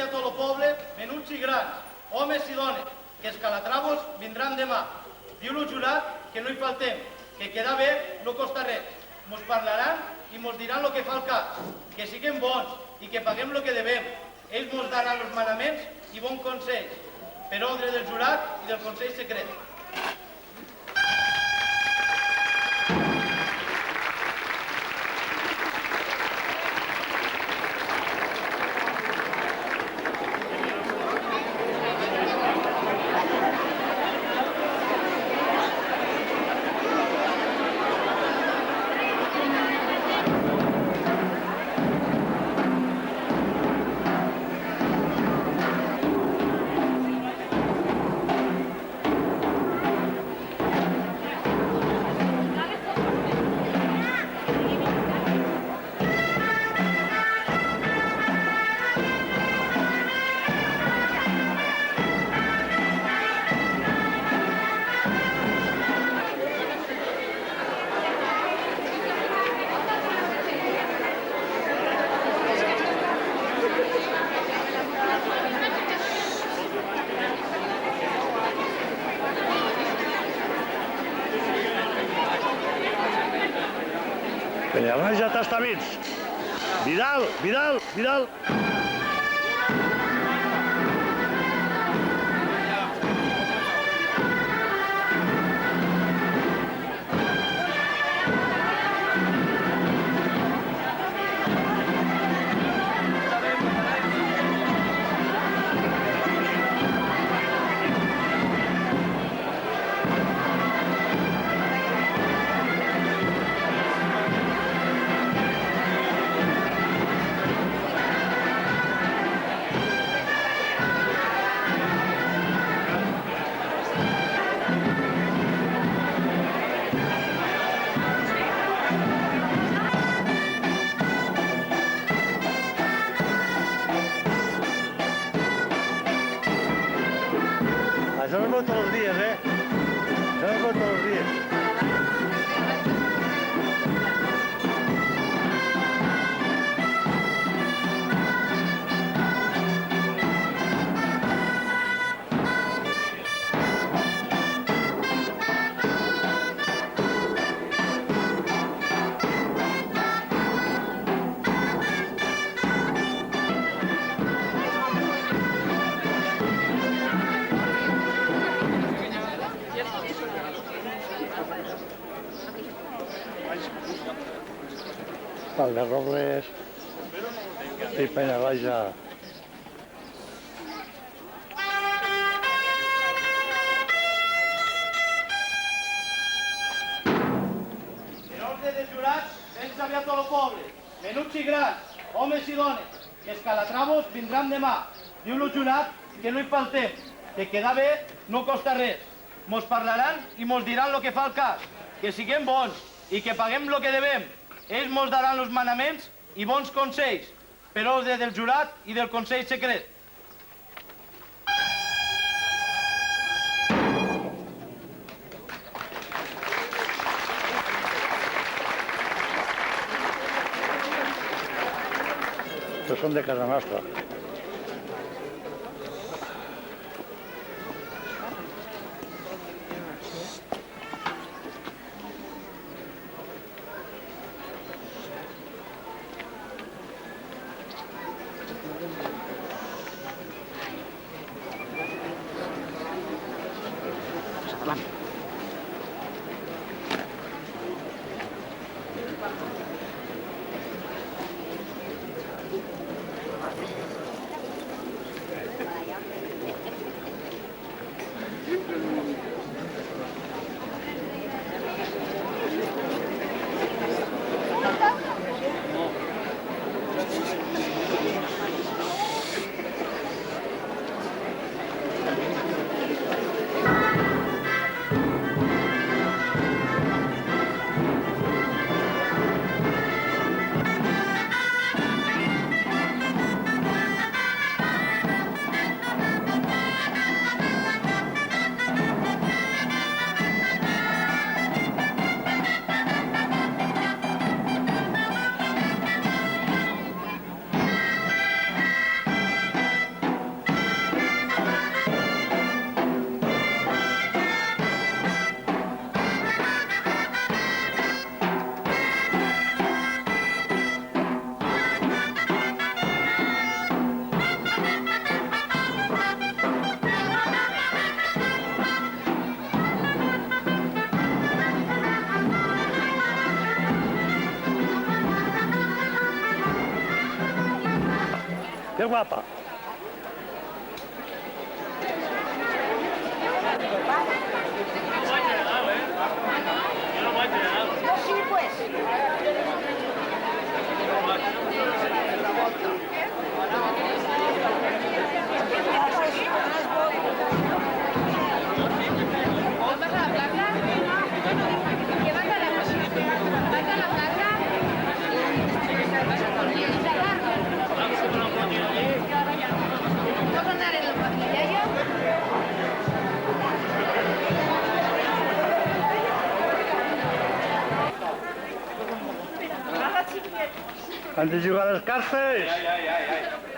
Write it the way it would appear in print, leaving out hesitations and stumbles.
a tot el poble, menuts i grans, homes i dones, que els calatravos vindran demà. Diu el jurat que no hi faltem, que quedar bé no costa res. Mos parlaran i mos diran el que fa el cas, que siguem bons i que paguem el que devem. Ells mos daran els manaments i bons consells, per ordre del jurat i del Consell Secret. Penyalans ja tastamits. Vidal, Vidal, Vidal. Això no es veu tots els dies, Això no es veu tots els dies. Valderobles i Penyalanja. Per ordre del jurat, ben saber a tot el poble, menuts i grans, homes i dones, que els calatravos vindran demà. Diu el jurat que no hi faltem, que quedar bé no costa res. Mos parlaran i mos diran el que fa el cas, que siguem bons i que paguem el que devem. Ells mos daran els manaments i bons consells, per ordre del jurat i del Consell Secret. Estos són de casa nostra. Que guapa. Sí, pues. ¿Vas a la plaza? ¿Que vas a la plaza? ¿Vas a la plaza? ¿Vas a andar en la pandilla yo? Han de jugar a les cartes? Ai, ai, ai, ai.